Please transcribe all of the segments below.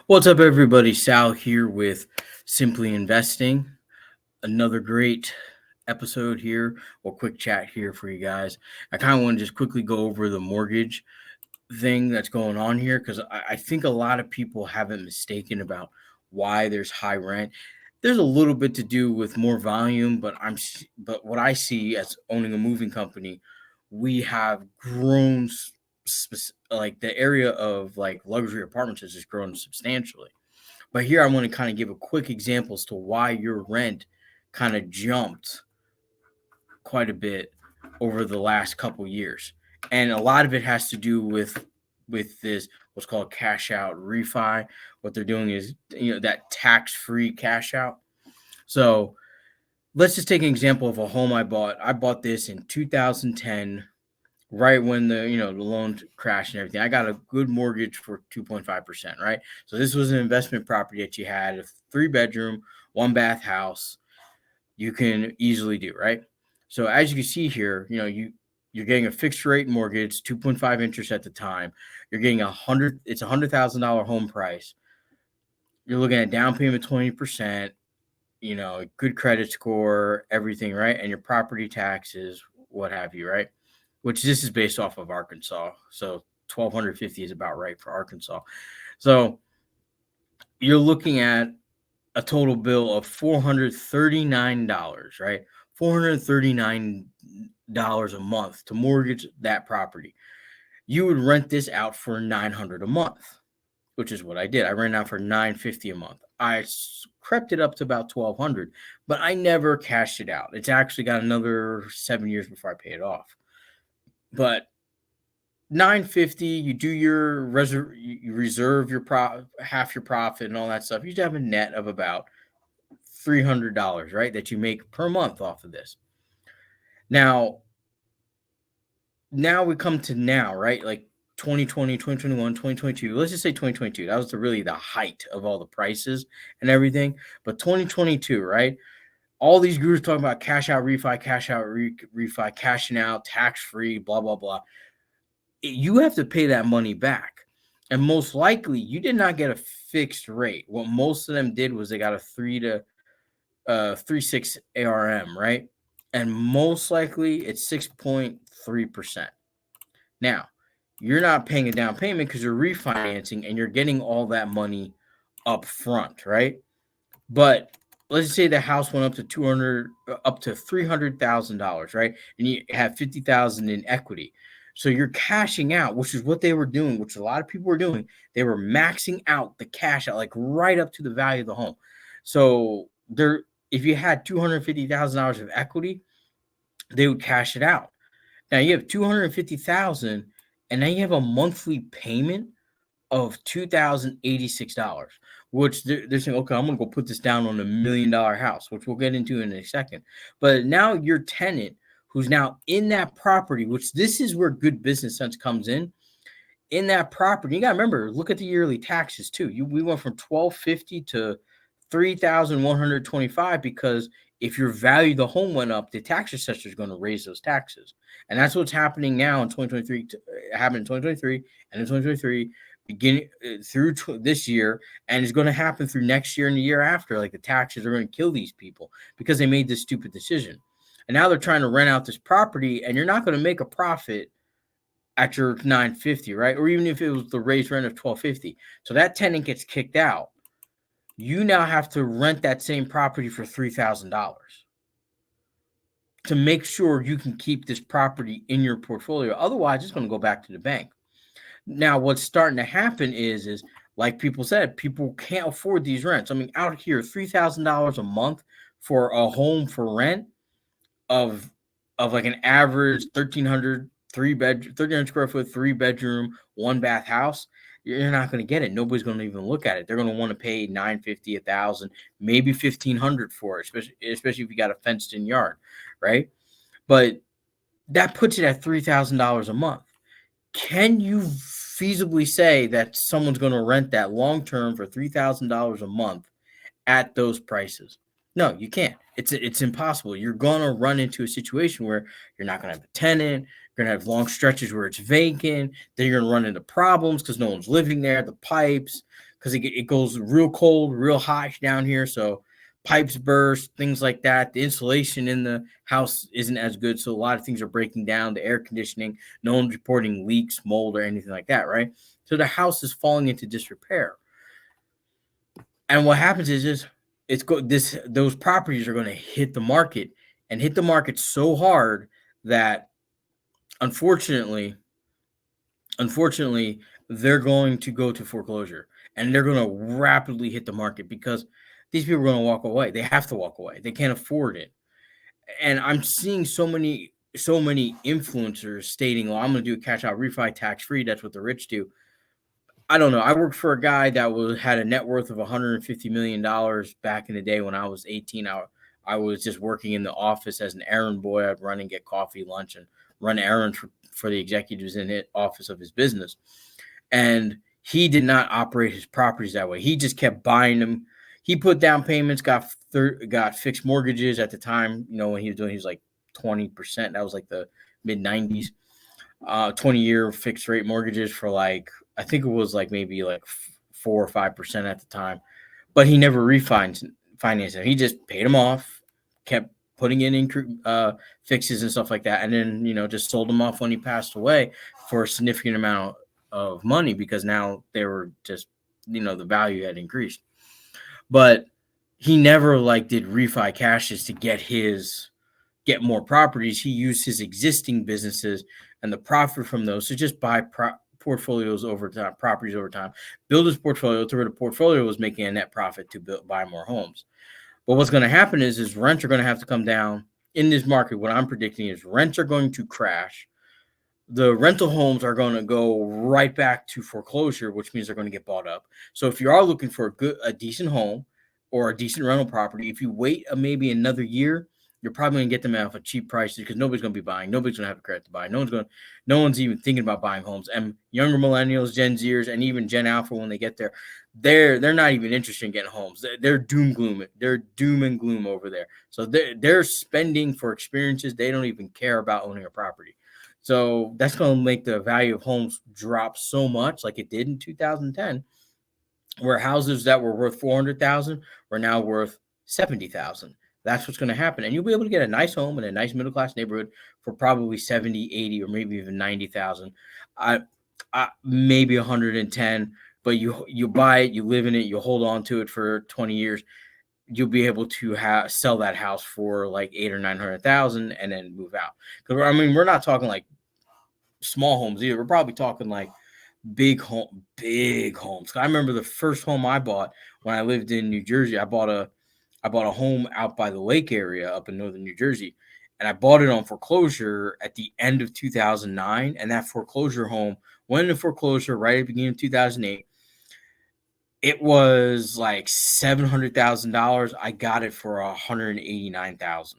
What's up, everybody? Sal here with Simply Investing. Another great episode here, or quick chat here for you guys. I kind of want to just quickly go over the mortgage thing that's going on here because I think a lot of people haven't mistaken about why there's high rent. There's a little bit to do with more volume, but what I see as owning a moving company, we have grown like the area of like luxury apartments has just grown substantially. But here I want to kind of give a quick example as to why your rent kind of jumped quite a bit over the last couple years. And a lot of it has to do with this what's called cash out refi. What they're doing is that tax-free cash out. So let's just take an example of a home I bought. I bought this in 2010, right when the loan crashed and everything. I got a good mortgage for 2.5%, right? So this was an investment property that you had, a 3-bedroom, 1-bath house. You can easily do, right? So as you can see here, you're getting a fixed rate mortgage, 2.5 interest at the time. You're getting it's $100,000 home price. You're looking at down payment 20%, good credit score, everything, right? And your property taxes, what have you, right? Which this is based off of Arkansas. So 1,250 is about right for Arkansas. So you're looking at a total bill of $439, right? $439 a month to mortgage that property. You would rent this out for $900 a month, which is what I did. I rent out for $950 a month. I crept it up to about $1,200, but I never cashed it out. It's actually got another 7 years before I pay it off. But $950, you do your you reserve your half your profit and all that stuff. You have a net of about $300, right, that you make per month off of this. Now we come to now, right? Like 2020, 2021, 2022. Let's just say 2022. That was really the height of all the prices and everything. But 2022, right? All these gurus talking about cash out refi, refi, cashing out, tax free, blah, blah, blah. You have to pay that money back. And most likely you did not get a fixed rate. What most of them did was they got a 3.6 ARM, right? And most likely it's 6.3%. Now, you're not paying a down payment because you're refinancing and you're getting all that money up front, right? But let's say the house went up to $300,000, right? And you have $50,000 in equity. So you're cashing out, which is what they were doing, which a lot of people were doing. They were maxing out the cash out, like right up to the value of the home. So if you had $250,000 of equity, they would cash it out. Now you have $250,000, and now you have a monthly payment of $2,086, which they're saying, okay, I'm gonna go put this down on $1 million house, which we'll get into in a second. But now your tenant, who's now in that property, which this is where good business sense comes in that property. You gotta remember, look at the yearly taxes too. We went from $1,250 to $3,125 because if your value of the home went up, the tax assessor is going to raise those taxes. And that's what's happening now in 2023, happened in 2023 and in 2023, beginning through this year, and it's going to happen through next year and the year after. Like the taxes are going to kill these people because they made this stupid decision. And now they're trying to rent out this property, and you're not going to make a profit at your $950, right? Or even if it was the raised rent of $1,250. So that tenant gets kicked out. You now have to rent that same property for $3,000 to make sure you can keep this property in your portfolio. Otherwise, it's going to go back to the bank. Now, what's starting to happen is like people said, people can't afford these rents. I mean, out here, $3,000 a month for a home for rent of like an average 1,300 square foot, 3-bedroom, 1-bath house. You're not going to get it. Nobody's going to even look at it. They're going to want to pay $950, $1,000, maybe $1,500 for it, especially if you got a fenced-in yard, right? But that puts it at $3,000 a month. Can you feasibly say that someone's going to rent that long-term for $3,000 a month at those prices? No, you can't. It's impossible. You're going to run into a situation where you're not going to have a tenant. You're going to have long stretches where it's vacant. Then you're going to run into problems because no one's living there, the pipes, because it goes real cold, real hot down here. So pipes burst, things like that. The insulation in the house isn't as good. So a lot of things are breaking down. The air conditioning, no one's reporting leaks, mold, or anything like that, right? So the house is falling into disrepair. And what happens is those properties are going to hit the market and hit the market so hard that unfortunately, they're going to go to foreclosure and they're going to rapidly hit the market because these people are going to walk away. They have to walk away. They can't afford it. And I'm seeing so many influencers stating, "Well, I'm going to do a cash out refi tax free. That's what the rich do." I don't know. I worked for a guy that had a net worth of $150 million back in the day when I was 18. I was just working in the office as an errand boy. I'd run and get coffee, lunch, and run errands for the executives in the office of his business. And he did not operate his properties that way. He just kept buying them. He put down payments, got fixed mortgages at the time. When he was like 20%. That was like the mid 90s. 20-year fixed rate mortgages for like, I think it was like maybe like 4 or 5% at the time, but he never refinanced it. He just paid them off, kept putting in fixes and stuff like that, and then just sold them off when he passed away for a significant amount of money because now they were just the value had increased. But he never did refi cashes to get more properties. He used his existing businesses and the profit from those to just buy portfolios over time, properties over time, build his portfolio to where the portfolio was making a net profit to buy more homes. But what's going to happen is rents are going to have to come down in this market. What I'm predicting is rents are going to crash. The rental homes are going to go right back to foreclosure, which means they're going to get bought up. So if you are looking for a decent home or a decent rental property, if you wait maybe another year, you're probably going to get them off at cheap prices because nobody's going to be buying. Nobody's going to have a credit to buy. No one's even thinking about buying homes. And younger millennials, Gen Zers, and even Gen Alpha, when they get there, they're not even interested in getting homes. They're doom and gloom over there. So they're spending for experiences. They don't even care about owning a property. So that's going to make the value of homes drop so much, like it did in 2010, where houses that were worth $400,000 were now worth $70,000. That's what's going to happen. And you'll be able to get a nice home in a nice middle-class neighborhood for probably 70, 80, or maybe even 90,000. Maybe 110, but you buy it, you live in it, you hold on to it for 20 years. You'll be able to sell that house for like 800,000 or 900,000 and then move out. Because we're not talking like small homes either. We're probably talking like big homes. I remember the first home I bought when I lived in New Jersey. I bought a home out by the lake area up in northern New Jersey, and I bought it on foreclosure at the end of 2009. And that foreclosure home went into foreclosure right at the beginning of 2008. It was like $700,000. I got it for $189,000.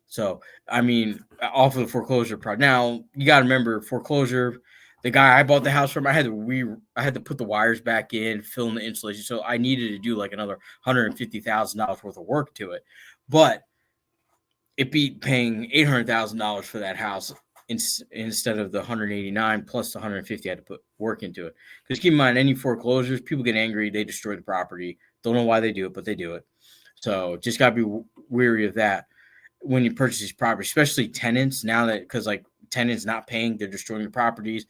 So, off of the foreclosure project. Now, you got to remember foreclosure. The guy I bought the house from, I had to put the wires back in, fill in the insulation. So I needed to do like another $150,000 worth of work to it. But it beat paying $800,000 for that house instead of the 189 plus the 150 I had to put work into it. Because keep in mind, any foreclosures, people get angry, they destroy the property. Don't know why they do it, but they do it. So just got to be wary of that when you purchase these properties, especially tenants. Now that because like tenants not paying, they're destroying the properties.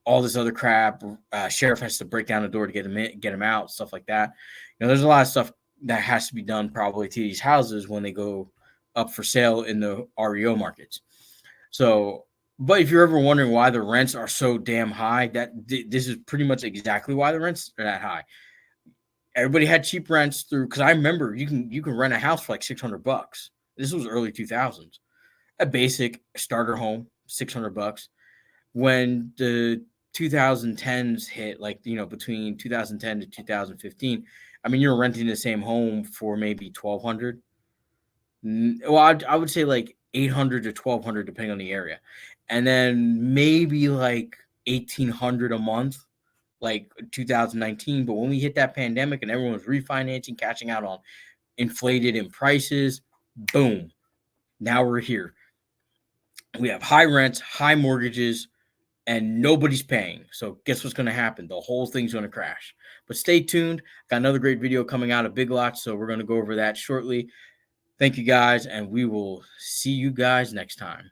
All this other crap. Sheriff has to break down the door to get them out, stuff like that. There's a lot of stuff that has to be done probably to these houses when they go up for sale in the REO markets. So, but if you're ever wondering why the rents are so damn high, this is pretty much exactly why the rents are that high. Everybody had cheap rents because I remember you can rent a house for like $600. This was early 2000s. A basic starter home, $600. When the 2010s hit, between 2010 to 2015, you're renting the same home for maybe $1,200. Well, I would say like $800 to $1,200 depending on the area, and then maybe like $1,800 a month, like 2019. But when we hit that pandemic and everyone was refinancing, catching out on inflated in prices, boom, now we're here. We have high rents, high mortgages, and nobody's paying. So guess what's going to happen? The whole thing's going to crash. But stay tuned. Got another great video coming out of Big Lots, so we're going to go over that shortly. Thank you guys, and we will see you guys next time.